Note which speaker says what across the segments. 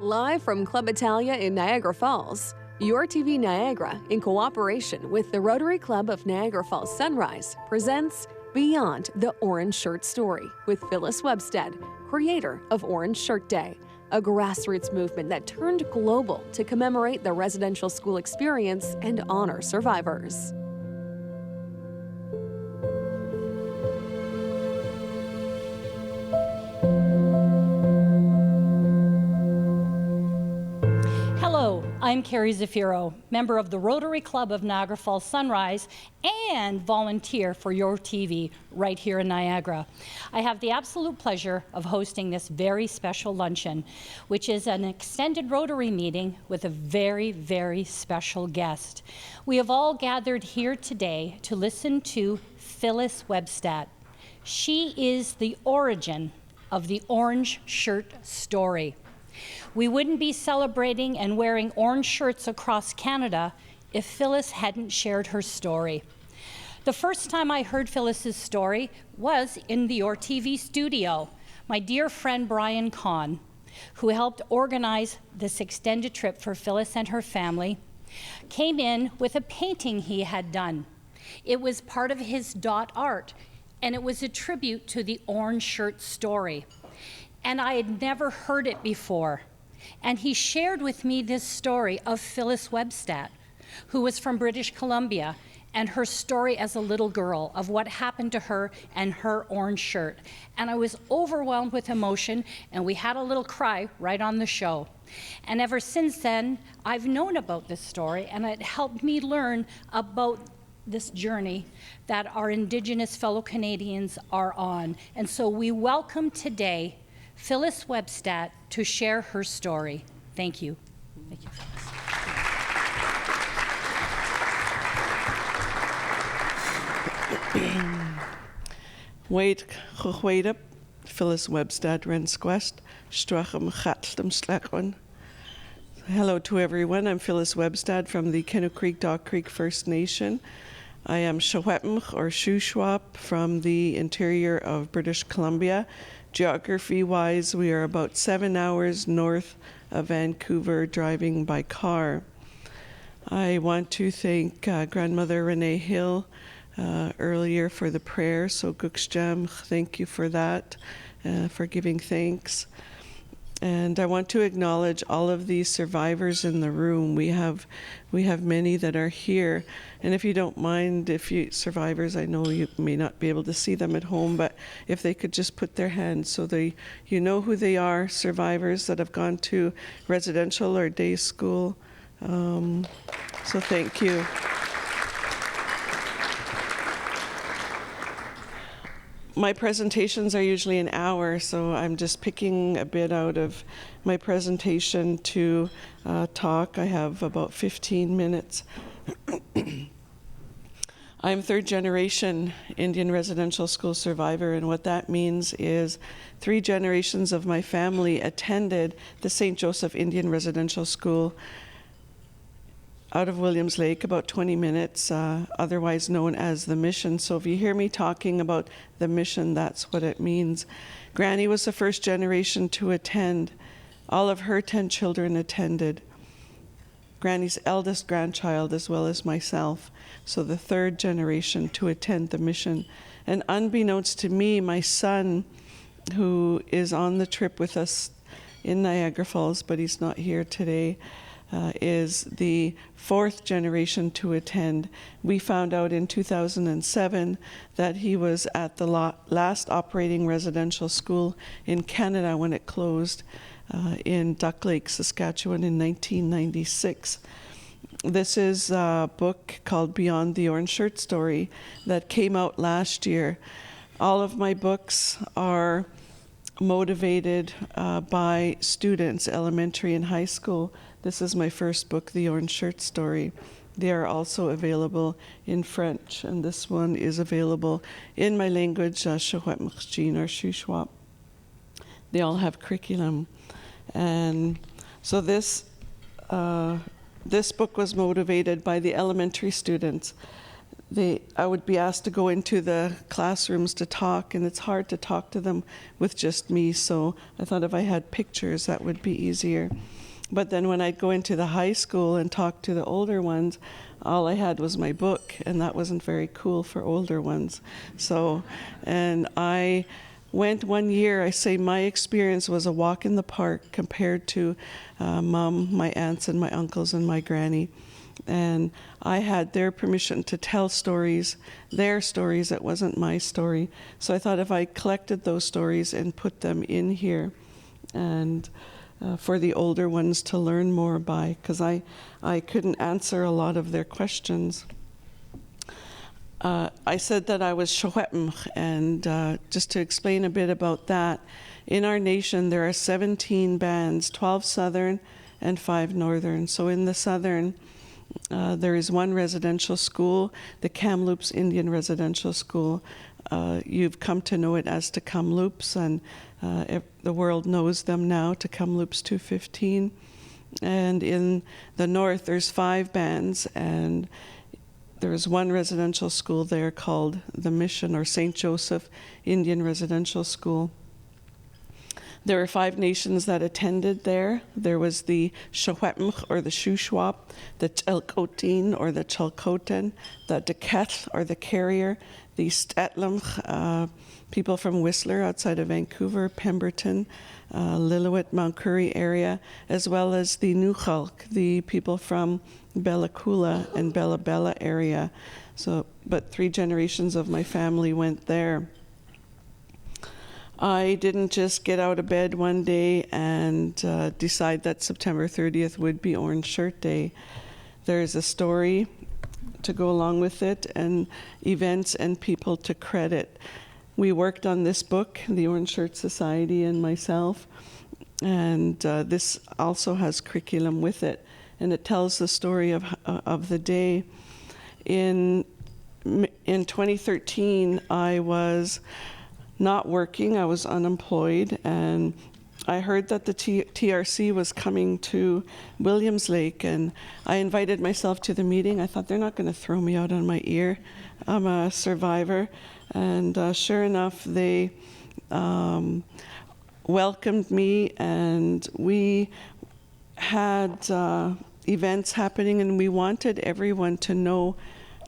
Speaker 1: Live from Club Italia in Niagara Falls, YourTV Niagara, in cooperation with the Rotary Club of Niagara Falls Sunrise, presents Beyond the Orange Shirt Story with Phyllis Webstad, creator of Orange Shirt Day, a grassroots movement that turned global to commemorate the residential school experience and honor survivors.
Speaker 2: Hello, I'm Carrie Zafiro, member of the Rotary Club of Niagara Falls Sunrise and volunteer for YourTV right here in Niagara. I have the absolute pleasure of hosting this very special luncheon, which is an extended Rotary meeting with a very, very special guest. We have all gathered here today to listen to Phyllis Webstad. She is the origin of the Orange Shirt Story. We wouldn't be celebrating and wearing orange shirts across Canada if Phyllis hadn't shared her story. The first time I heard Phyllis's story was in the YourTV studio. My dear friend Brian Kahn, who helped organize this extended trip for Phyllis and her family, came in with a painting he had done. It was part of his dot art, and it was a tribute to the Orange Shirt Story. And I had never heard it before. And he shared with me this story of Phyllis Webstad, who was from British Columbia, and her story as a little girl of what happened to her and her orange shirt. And I was overwhelmed with emotion, and we had a little cry right on the show. And ever since then, I've known about this story, and it helped me learn about this journey that our Indigenous fellow Canadians are on. And so we welcome today Phyllis Webstad to share her story. Thank you. Thank you, Phyllis.
Speaker 3: Wait, Chwedep, Phyllis Webstad, Rensquest, Strachem Chatlem Slakwan. Hello to everyone. I'm Phyllis Webstad from the Kennew Dog Creek First Nation. I am Shawetmch or Shuswap from the interior of British Columbia. Geography-wise, we are about 7 hours north of Vancouver driving by car. I want to thank Grandmother Renee Hill earlier for the prayer, so Guksjam, thank you for that, for giving thanks. And I want to acknowledge all of these survivors in the room. We have many that are here. And if you don't mind, survivors, I know you may not be able to see them at home, but if they could just put their hands so you know who they are, survivors that have gone to residential or day school. So thank you. My presentations are usually an hour, so I'm just picking a bit out of my presentation to talk. I have about 15 minutes. I'm third generation Indian residential school survivor, and what that means is 3 generations of my family attended the St. Joseph Indian Residential School out of Williams Lake, about 20 minutes, otherwise known as the Mission. So if you hear me talking about the Mission, that's what it means. Granny was the first generation to attend. All of her 10 children attended. Granny's eldest grandchild, as well as myself. So the third generation to attend the Mission. And unbeknownst to me, my son, who is on the trip with us in Niagara Falls, but he's not here today, is the 4th generation to attend. We found out in 2007 that he was at the last operating residential school in Canada when it closed in Duck Lake, Saskatchewan in 1996. This is a book called Beyond the Orange Shirt Story that came out last year. All of my books are motivated by students, elementary and high school. This is my first book, The Orange Shirt Story. They are also available in French, and this one is available in my language, Shawetmchjin or Shuswap. They all have curriculum. And so this book was motivated by the elementary students. I would be asked to go into the classrooms to talk, and it's hard to talk to them with just me, so I thought if I had pictures, that would be easier. But then when I'd go into the high school and talk to the older ones, all I had was my book, and that wasn't very cool for older ones. So, and I went one year, I say my experience was a walk in the park compared to Mom, my aunts and my uncles and my granny. And I had their permission to tell stories, their stories, it wasn't my story. So I thought if I collected those stories and put them in here, and for the older ones to learn more by, because I couldn't answer a lot of their questions. I said that I was Shawetm, and just to explain a bit about that, in our nation there are 17 bands, 12 Southern and 5 Northern. So in the Southern, there is one residential school, the Kamloops Indian Residential School. You've come to know it as the Kamloops, and the world knows them now, to Kamloops 215. And in the north, there's 5 bands, and there's one residential school there called the Mission or St. Joseph Indian Residential School. There were 5 nations that attended there. There was the Shawetmch or the Shuswap, the Chelkotin or the Chelkoten, the Deketl or the Carrier, the Stetlamch, people from Whistler outside of Vancouver, Pemberton, Lillooet, Mount Currie area, as well as the Nukhalk, the people from Bella Coola and Bella Bella area. So, but 3 generations of my family went there. I didn't just get out of bed one day and decide that September 30th would be Orange Shirt Day. There's a story to go along with it, and events and people to credit. We worked on this book, the Orange Shirt Society and myself, and this also has curriculum with it, and it tells the story of the day. In 2013, I was not working, I was unemployed, and I heard that the TRC was coming to Williams Lake, and I invited myself to the meeting. I thought, they're not going to throw me out on my ear. I'm a survivor. And sure enough, they welcomed me, and we had events happening, and we wanted everyone to know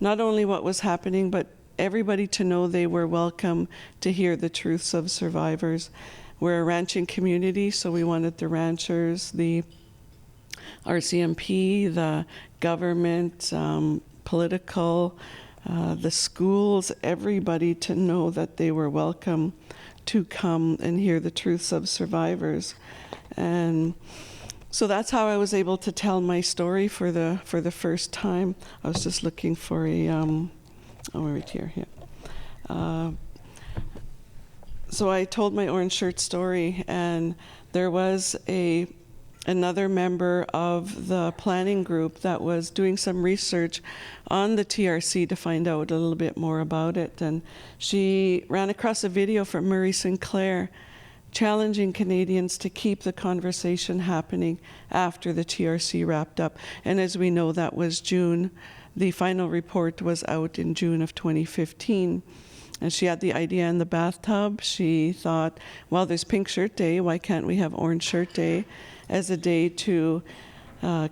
Speaker 3: not only what was happening, but everybody to know they were welcome to hear the truths of survivors. We're a ranching community, so we wanted the ranchers, the RCMP, the government, political, the schools, everybody to know that they were welcome to come and hear the truths of survivors. And so that's how I was able to tell my story for the first time. I was just looking for a right here. So I told my orange shirt story, and there was another member of the planning group that was doing some research on the TRC to find out a little bit more about it. And she ran across a video from Murray Sinclair challenging Canadians to keep the conversation happening after the TRC wrapped up. And as we know, that was June. The final report was out in June of 2015. And she had the idea in the bathtub. She thought, well, there's Pink Shirt Day. Why can't we have Orange Shirt Day as a day to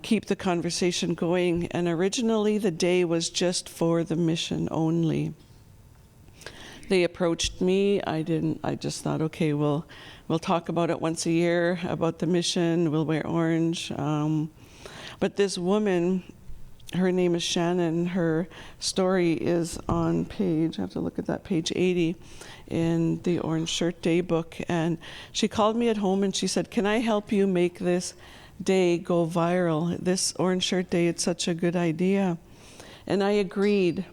Speaker 3: keep the conversation going? And originally, the day was just for the mission only. They approached me. I just thought, okay, we'll talk about it once a year, about the mission. We'll wear orange. But this woman, her name is Shannon. Her story is on page, I have to look at that, page 80 in the Orange Shirt Day book. And she called me at home and she said, can I help you make this day go viral? This Orange Shirt Day, it's such a good idea. And I agreed.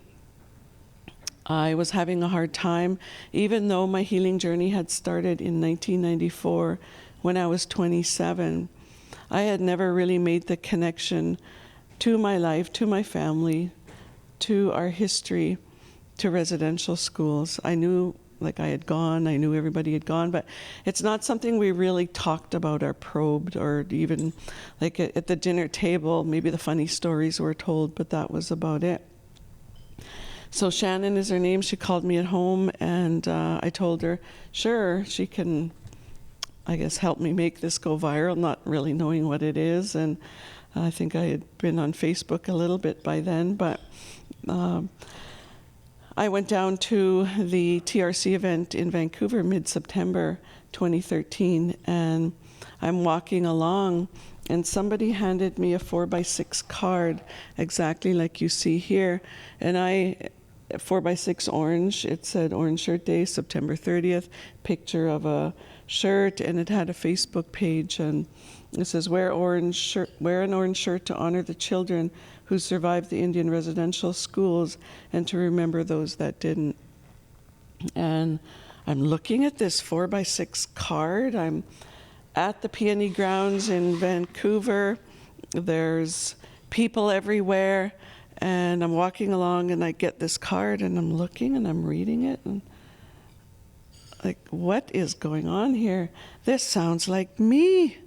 Speaker 3: I was having a hard time, even though my healing journey had started in 1994 when I was 27. I had never really made the connection to my life, to my family, to our history, to residential schools. I knew, I knew everybody had gone, but it's not something we really talked about or probed, or even at the dinner table, maybe the funny stories were told, but that was about it. So Shannon is her name. She called me at home, and I told her, sure, she can, I guess, help me make this go viral, not really knowing what it is. And I think I had been on Facebook a little bit by then, but I went down to the TRC event in Vancouver mid-September 2013, and I'm walking along, and somebody handed me a 4x6 card, exactly like you see here, and 4x6 orange. It said Orange Shirt Day, September 30th, picture of a shirt, and it had a Facebook page, and it says, wear an orange shirt to honor the children who survived the Indian residential schools and to remember those that didn't. And I'm looking at this 4x6 card. I'm at the Peony Grounds in Vancouver. There's people everywhere, and I'm walking along, and I get this card, and I'm looking, and I'm reading it, and like, what is going on here? This sounds like me.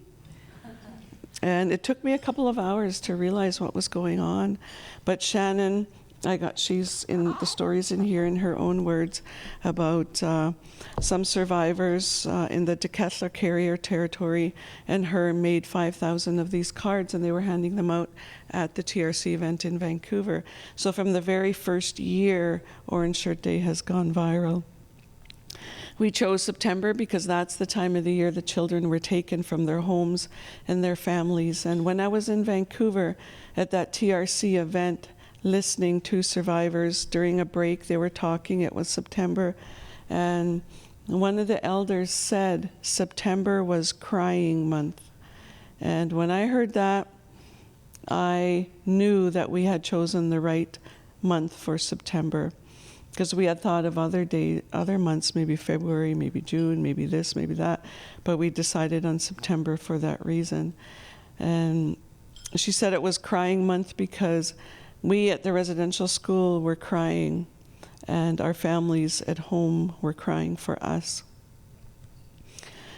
Speaker 3: And it took me a couple of hours to realize what was going on. But Shannon, she's in the stories in here in her own words about some survivors in the Decatur Carrier Territory, and her made 5,000 of these cards, and they were handing them out at the TRC event in Vancouver. So from the very first year, Orange Shirt Day has gone viral. We chose September because that's the time of the year the children were taken from their homes and their families. And when I was in Vancouver at that TRC event, listening to survivors during a break, they were talking, it was September, and one of the elders said September was crying month. And when I heard that, I knew that we had chosen the right month for September, because we had thought of other months, maybe February, maybe June, maybe this, maybe that, but we decided on September for that reason. And she said it was crying month because we at the residential school were crying, and our families at home were crying for us.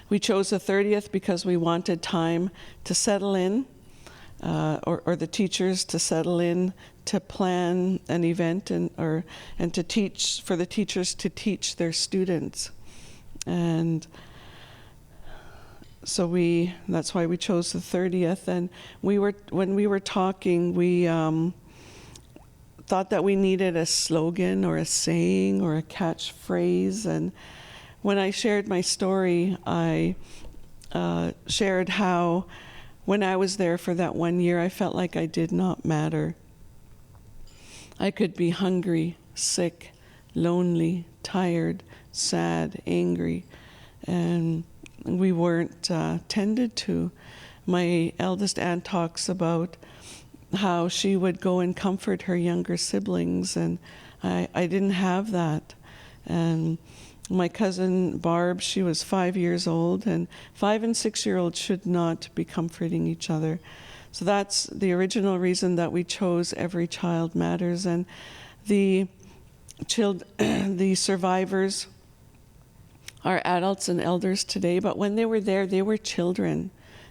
Speaker 3: We chose the 30th because we wanted time to settle in, or the teachers to settle in, to plan an event and to teach, for the teachers to teach their students. And so that's why we chose the 30th. And when we were talking, we thought that we needed a slogan or a saying or a catchphrase. And when I shared my story, I shared how when I was there for that 1 year, I felt like I did not matter. I could be hungry, sick, lonely, tired, sad, angry, and we weren't tended to. My eldest aunt talks about how she would go and comfort her younger siblings, and I didn't have that. And my cousin Barb, she was 5 years old, and 5 and 6-year-olds should not be comforting each other. So that's the original reason that we chose Every Child Matters. And the survivors are adults and elders today, but when they were there, they were children.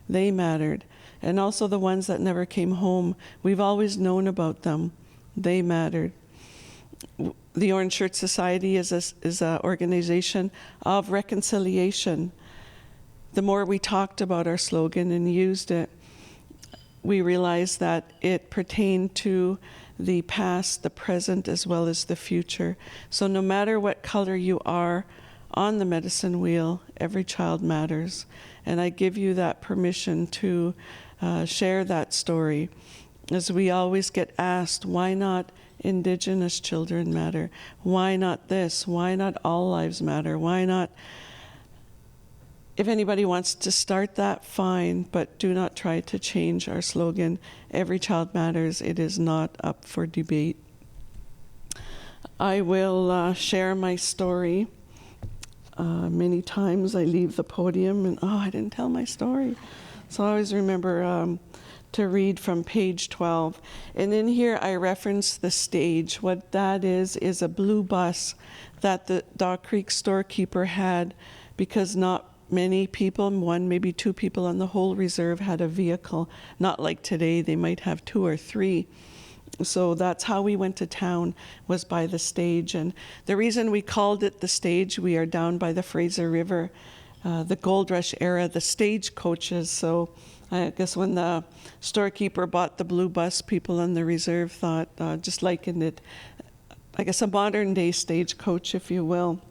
Speaker 3: They mattered. And also the ones that never came home, we've always known about them. They mattered. The Orange Shirt Society is an organization of reconciliation. The more we talked about our slogan and used it, we realized that it pertained to the past, the present, as well as the future. So no matter what color you are on the medicine wheel, every child matters. And I give you that permission to share that story. As we always get asked, why not Indigenous children matter? Why not this? Why not all lives matter? Why not? If anybody wants to start that, fine, but do not try to change our slogan, Every Child Matters. It is not up for debate. I will share my story. Many times I leave the podium and, I didn't tell my story. So I always remember to read from page 12. And in here I reference the stage. What that is a blue bus that the Dog Creek storekeeper had, because not many people, 1, maybe 2 people on the whole reserve had a vehicle. Not like today, they might have 2 or 3. So that's how we went to town, was by the stage. And the reason we called it the stage, we are down by the Fraser River, the gold rush era, the stage coaches. So I guess when the storekeeper bought the blue bus, people on the reserve thought, just likened it, I guess, a modern day stagecoach, if you will.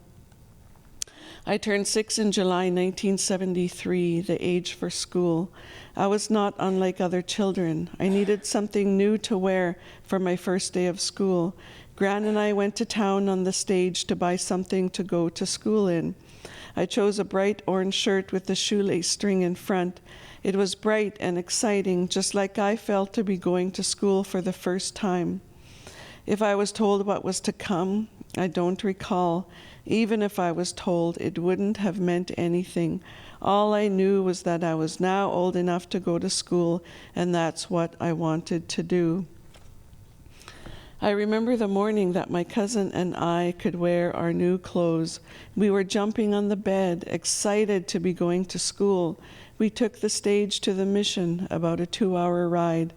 Speaker 3: I turned 6 in July 1973, the age for school. I was not unlike other children. I needed something new to wear for my first day of school. Gran and I went to town on the stage to buy something to go to school in. I chose a bright orange shirt with the shoelace string in front. It was bright and exciting, just like I felt to be going to school for the first time. If I was told what was to come, I don't recall. Even if I was told, it wouldn't have meant anything. All I knew was that I was now old enough to go to school, and that's what I wanted to do. I remember the morning that my cousin and I could wear our new clothes. We were jumping on the bed, excited to be going to school. We took the stage to the mission, about a 2-hour ride.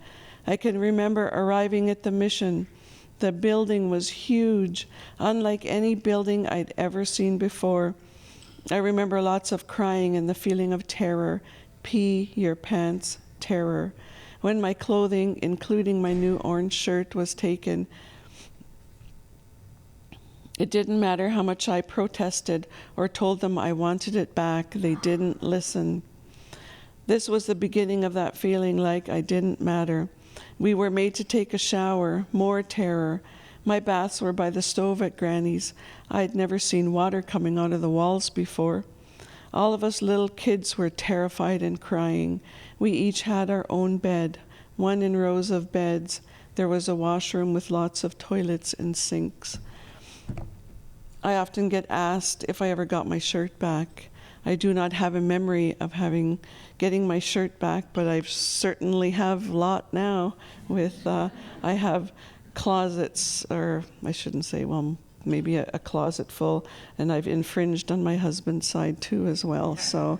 Speaker 3: I can remember arriving at the mission. The building was huge, unlike any building I'd ever seen before. I remember lots of crying and the feeling of terror. Pee your pants, terror. When my clothing, including my new orange shirt, was taken, it didn't matter how much I protested or told them I wanted it back. They didn't listen. This was the beginning of that feeling like I didn't matter. We were made to take a shower, more terror. My baths were by the stove at Granny's. I had never seen water coming out of the walls before. All of us little kids were terrified and crying. We each had our own bed, one in rows of beds. There was a washroom with lots of toilets and sinks. I often get asked if I ever got my shirt back. I do not have a memory of getting my shirt back, but I certainly have a lot now. I have closets, or I shouldn't say, well, maybe a closet full, and I've infringed on my husband's side too as well. So,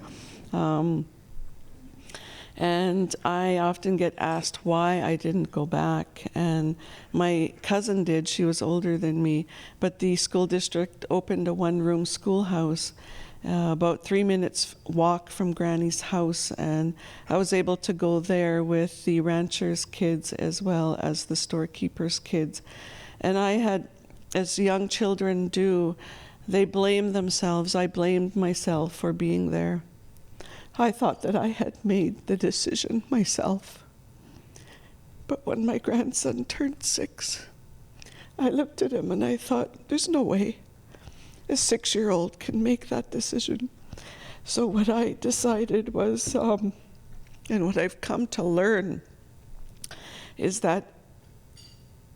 Speaker 3: and I often get asked why I didn't go back, and my cousin did. She was older than me, but the school district opened a one-room schoolhouse about 3 minutes walk from Granny's house, and I was able to go there with the ranchers' kids as well as the storekeepers' kids. And I had, as young children do, they blamed themselves. I blamed myself for being there. I thought that I had made the decision myself. But when my grandson turned 6, I looked at him and I thought, there's no way a 6-year-old can make that decision. So what I decided was, and what I've come to learn, is that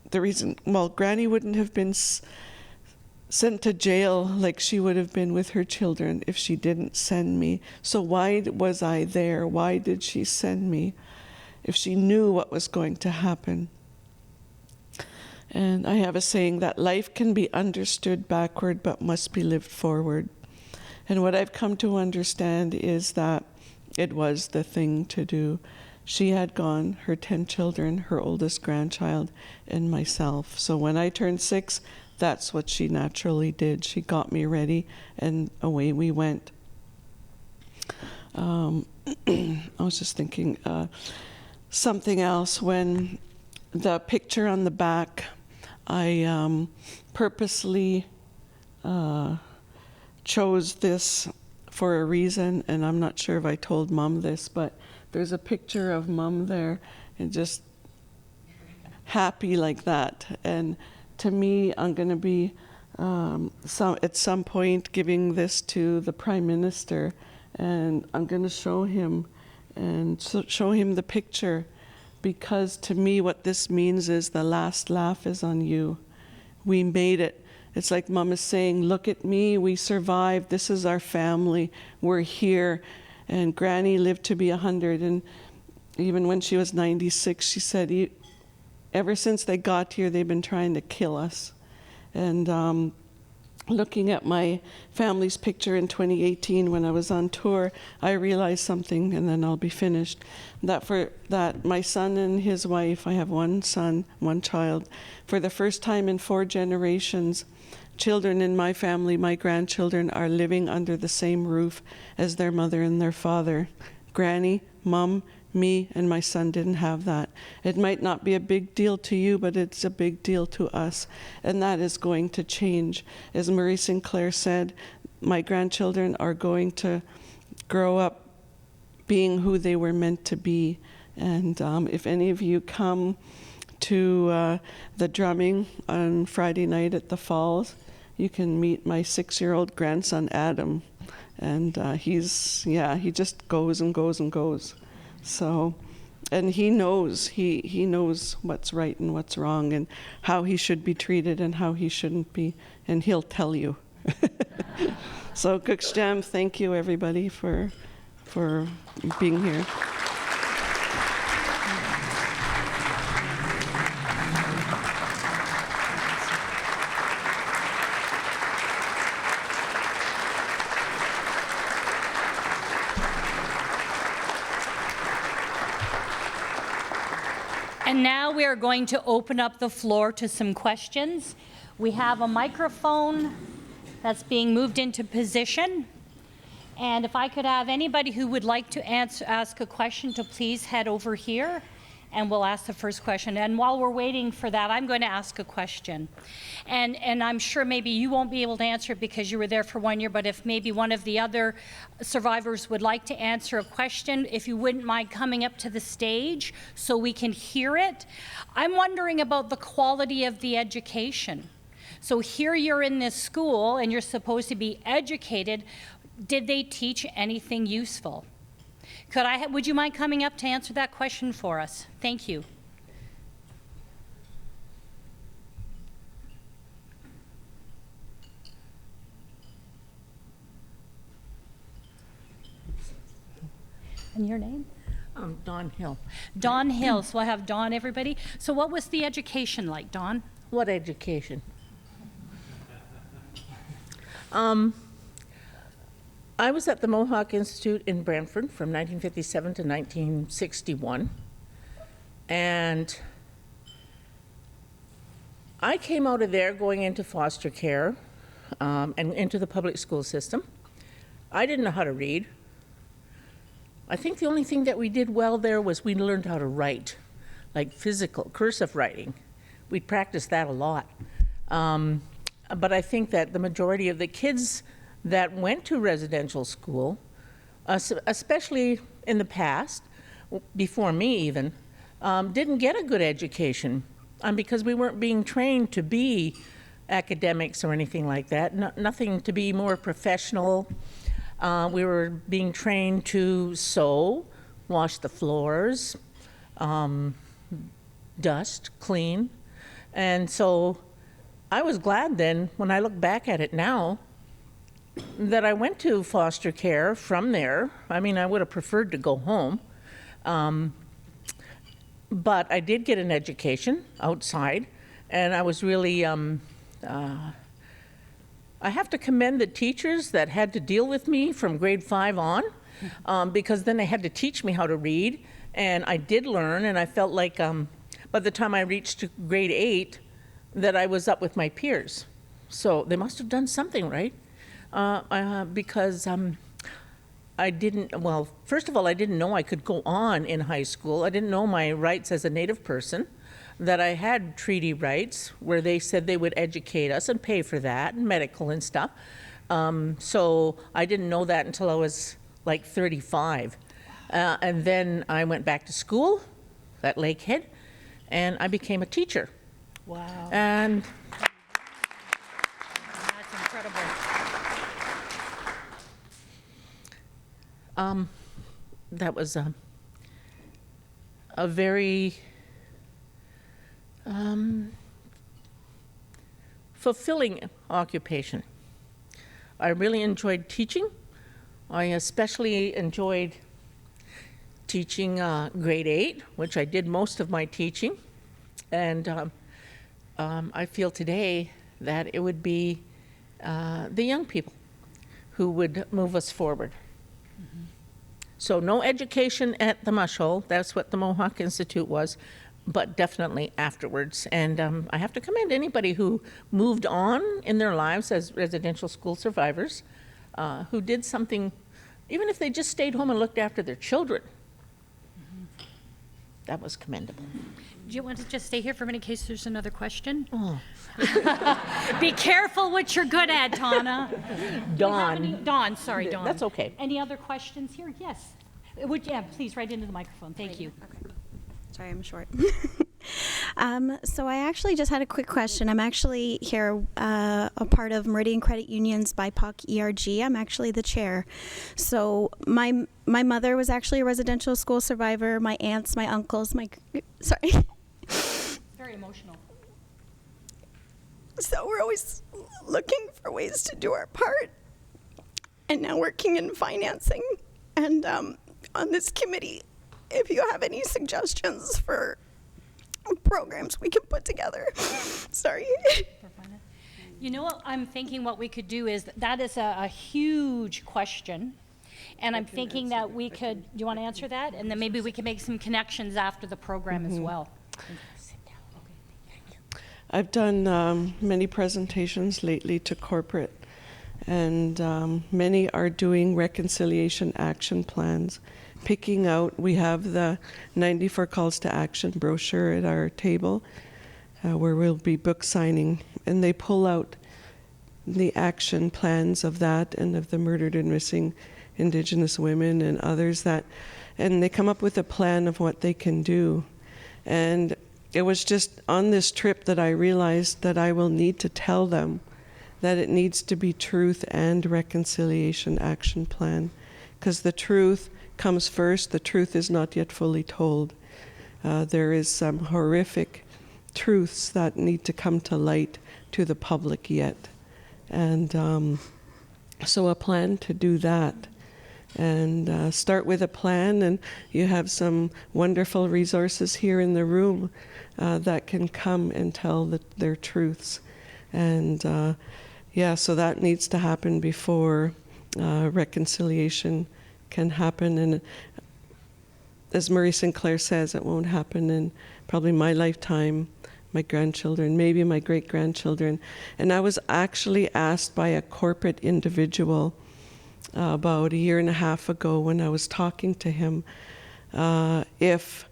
Speaker 3: the reason, well, Granny wouldn't have been sent to jail like she would have been with her children if she didn't send me. So why was I there? Why did she send me if she knew what was going to happen? And I have a saying that life can be understood backward but must be lived forward. And what I've come to understand is that it was the thing to do. She had gone, her 10 children, her oldest grandchild, and myself. So when I turned 6, that's what she naturally did. She got me ready, and away we went. I was just thinking something else. When the picture on the back, I purposely chose this for a reason, and I'm not sure if I told Mom this, but there's a picture of Mom there, and just happy like that. And to me, I'm going to be at some point giving this to the Prime Minister, and I'm going to show him the picture, because to me what this means is the last laugh is on you. We made it. It's like Mom is saying, look at me, we survived, this is our family, we're here. And Granny lived to be 100, and even when she was 96, she said, ever since they got here, they've been trying to kill us. And looking at my family's picture in 2018 when I was on tour, I realized something, and then I'll be finished, that my son and his wife, I have one son, one child, for the first time in 4 generations, children in my family, my grandchildren, are living under the same roof as their mother and their father. Granny, Mom, me, and my son didn't have that. It might not be a big deal to you, but it's a big deal to us, and that is going to change. As Marie Sinclair said, my grandchildren are going to grow up being who they were meant to be. And if any of you come to the drumming on Friday night at the Falls, you can meet my 6-year-old grandson, Adam. And he just goes and goes and goes. So, and he knows what's right and what's wrong and how he should be treated and how he shouldn't be, and he'll tell you. So, Kuksjam, thank you everybody for being here.
Speaker 2: And now we are going to open up the floor to some questions. We have a microphone that's being moved into position. And if I could have anybody who would like to ask a question to please head over here, and we'll ask the first question. And while we're waiting for that, I'm going to ask a question. And I'm sure maybe you won't be able to answer it because you were there for 1 year, but if maybe one of the other survivors would like to answer a question, if you wouldn't mind coming up to the stage so we can hear it. I'm wondering about the quality of the education. So here you're in this school and you're supposed to be educated. Did they teach anything useful? Would you mind coming up to answer that question for us? Thank you. And your name?
Speaker 4: Dawn Hill.
Speaker 2: Dawn Hill. So I have Dawn, everybody. So what was the education like, Dawn?
Speaker 4: What education? I was at the Mohawk Institute in Brantford from 1957 to 1961. And I came out of there going into foster care and into the public school system. I didn't know how to read. I think the only thing that we did well there was we learned how to write, like physical, cursive writing. We practiced that a lot. But I think that the majority of the kids that went to residential school, especially in the past, before me even, didn't get a good education because we weren't being trained to be academics or anything like that, nothing to be more professional. We were being trained to sew, wash the floors, dust, clean. And so I was glad then, when I look back at it now, that I went to foster care from there. I mean, I would have preferred to go home. But I did get an education outside, and I was really, I have to commend the teachers that had to deal with me from grade 5 on, because then they had to teach me how to read, and I did learn, and I felt like by the time I reached grade 8, that I was up with my peers. So they must have done something right. Because I didn't, well, first of all, I didn't know I could go on in high school. I didn't know my rights as a Native person, that I had treaty rights where they said they would educate us and pay for that, and medical and stuff. So I didn't know that until I was like 35. And then I went back to school at Lakehead, and I became a teacher.
Speaker 2: Wow.
Speaker 4: And
Speaker 2: That's incredible.
Speaker 4: That was a very fulfilling occupation. I really enjoyed teaching. I especially enjoyed teaching grade 8, which I did most of my teaching. And I feel today that it would be the young people who would move us forward. So no education at the mush hole, that's what the Mohawk Institute was, but definitely afterwards. And I have to commend anybody who moved on in their lives as residential school survivors, who did something, even if they just stayed home and looked after their children. That was commendable.
Speaker 2: Do you want to just stay here for a minute in case there's another question?
Speaker 4: Oh.
Speaker 2: Be careful what you're good at, Tana.
Speaker 4: Dawn.
Speaker 2: Dawn, sorry, Dawn.
Speaker 4: That's okay.
Speaker 2: Any other questions here? Yes. Yeah, please, right into the microphone. Thank you.
Speaker 5: Okay. Sorry, I'm short. So I actually just had a quick question. I'm actually here a part of Meridian Credit Union's BIPOC ERG. I'm actually the chair. So my mother was actually a residential school survivor. My aunts, my uncles, sorry.
Speaker 2: Very emotional.
Speaker 5: So we're always looking for ways to do our part. And now working in financing. And on this committee, if you have any suggestions for programs we can put together. Sorry.
Speaker 2: You know what I'm thinking what we could do is, that is a huge question. And I'm thinking that we could, do you want to answer that? And then maybe we can make some connections after the program as well.
Speaker 3: I've done many presentations lately to corporate, and many are doing reconciliation action plans. Picking out, we have the 94 calls to action brochure at our table where we'll be book signing, and they pull out the action plans of that and of the murdered and missing Indigenous women and others and they come up with a plan of what they can do. And it was just on this trip that I realized that I will need to tell them that it needs to be truth and reconciliation action plan, because the truth comes first. The truth is not yet fully told. There is some horrific truths that need to come to light to the public yet. And so a plan to do that. And start with a plan, and you have some wonderful resources here in the room that can come and tell their truths. And so that needs to happen before reconciliation can happen. And as Murray Sinclair says, it won't happen in probably my lifetime, my grandchildren, maybe my great-grandchildren. And I was actually asked by a corporate individual about a year and a half ago when I was talking to him if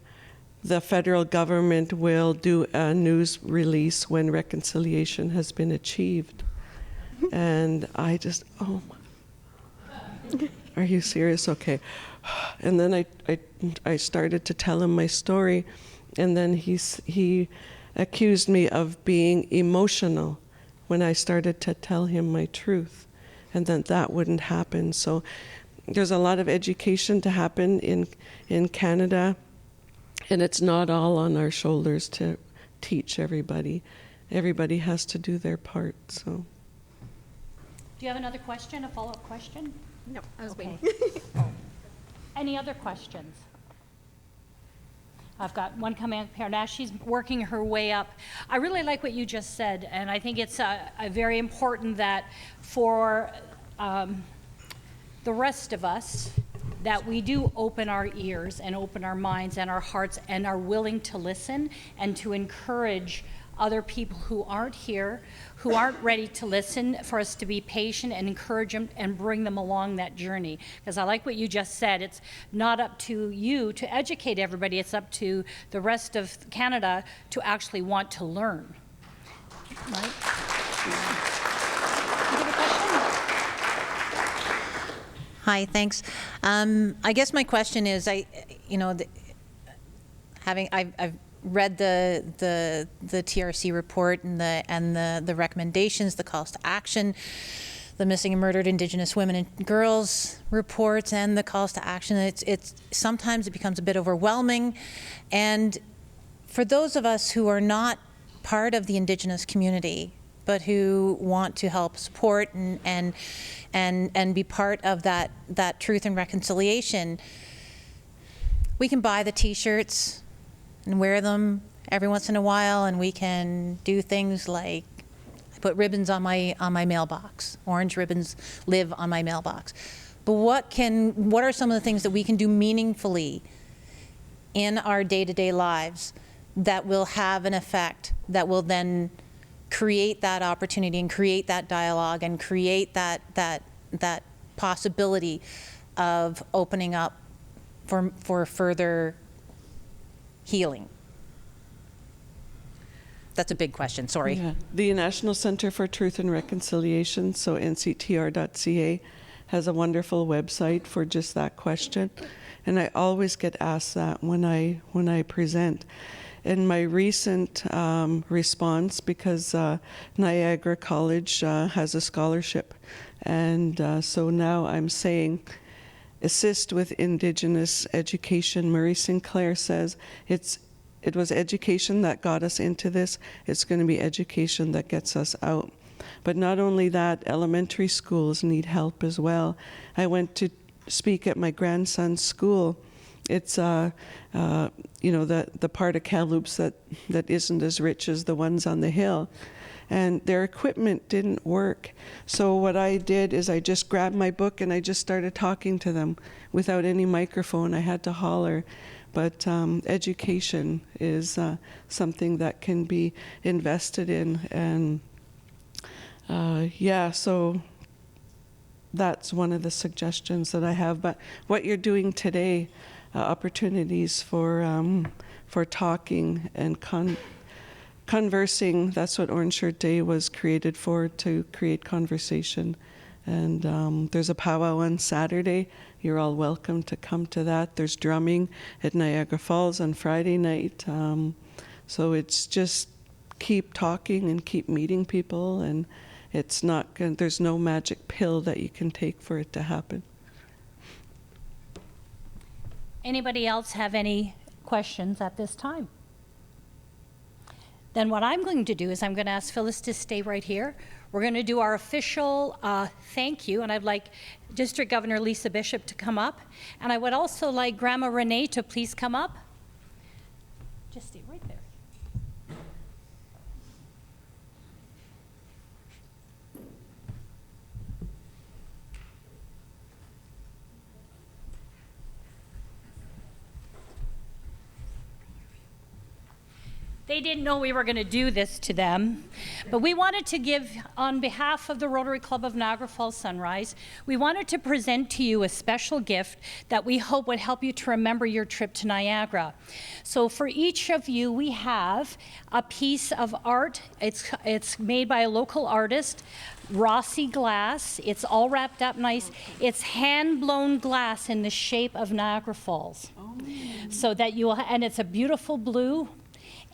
Speaker 3: the federal government will do a news release when reconciliation has been achieved. And I just, oh my, are you serious? Okay. And then I started to tell him my story, and then he accused me of being emotional when I started to tell him my truth, and then that wouldn't happen. So there's a lot of education to happen in Canada, and it's not all on our shoulders to teach everybody. Everybody has to do their part. So.
Speaker 2: Do you have another question, a follow-up question?
Speaker 5: No, I was waiting.
Speaker 2: Any other questions? I've got one coming up here. Now she's working her way up. I really like what you just said, and I think it's a very important that for the rest of us, that we do open our ears and open our minds and our hearts and are willing to listen and to encourage other people who aren't here, who aren't ready to listen, for us to be patient and encourage them and bring them along that journey. Because I like what you just said. It's not up to you to educate everybody. It's up to the rest of Canada to actually want to learn. Right?
Speaker 6: Hi, thanks. I guess my question is, I've read the TRC report and the recommendations, the calls to action, the missing and murdered Indigenous women and girls reports, and the calls to action. It's sometimes it becomes a bit overwhelming, and for those of us who are not part of the Indigenous community, but who want to help support and be part of that truth and reconciliation, we can buy the T-shirts and wear them every once in a while, and we can do things like I put ribbons on my mailbox. Orange ribbons live on my mailbox. But what are some of the things that we can do meaningfully in our day-to-day lives that will have an effect, that will then create that opportunity and create that dialogue and create that possibility of opening up for further healing? That's a big question, sorry.
Speaker 3: Yeah. The National Centre for Truth and Reconciliation, so nctr.ca, has a wonderful website for just that question. And I always get asked that when I present. In my recent response, because Niagara College has a scholarship, and so now I'm saying, assist with Indigenous education. Murray Sinclair says it was education that got us into this. It's going to be education that gets us out. But not only that, elementary schools need help as well. I went to speak at my grandson's school. It's the part of Kamloops that isn't as rich as the ones on the hill, and their equipment didn't work. So what I did is I just grabbed my book and I just started talking to them without any microphone. I had to holler. But education is something that can be invested in, and so that's one of the suggestions that I have. But what you're doing today, opportunities for talking and conversing, that's what Orange Shirt Day was created for, to create conversation. And there's a powwow on Saturday. You're all welcome to come to that. There's drumming at Niagara Falls on Friday night. So it's just keep talking and keep meeting people, and it's not there's no magic pill that you can take for it to happen.
Speaker 2: Anybody else have any questions at this time? Then what I'm going to do is I'm going to ask Phyllis to stay right here. We're going to do our official thank you, and I'd like District Governor Lisa Bishop to come up, and I would also like Grandma Renee to please come up. Just stay right there. They didn't know we were going to do this to them, but we wanted to give, on behalf of the Rotary Club of Niagara Falls Sunrise, we wanted to present to you a special gift that we hope would help you to remember your trip to Niagara. So for each of you, we have a piece of art. It's made by a local artist, Rossi glass. It's all wrapped up nice. It's hand-blown glass in the shape of Niagara Falls. Oh. So that you will, and it's a beautiful blue.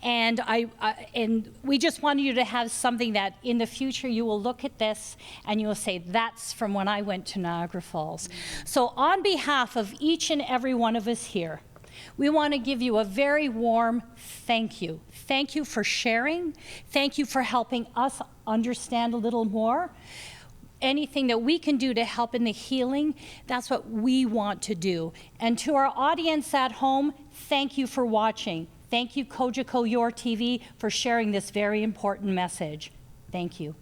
Speaker 2: And and we just wanted you to have something that in the future you will look at this and you will say, that's from when I went to Niagara Falls. So on behalf of each and every one of us here, we want to give you a very warm thank you. Thank you for sharing. Thank you for helping us understand a little more. Anything that we can do to help in the healing, that's what we want to do. And to our audience at home, thank you for watching. Thank you, Cogeco YourTV, for sharing this very important message. Thank you.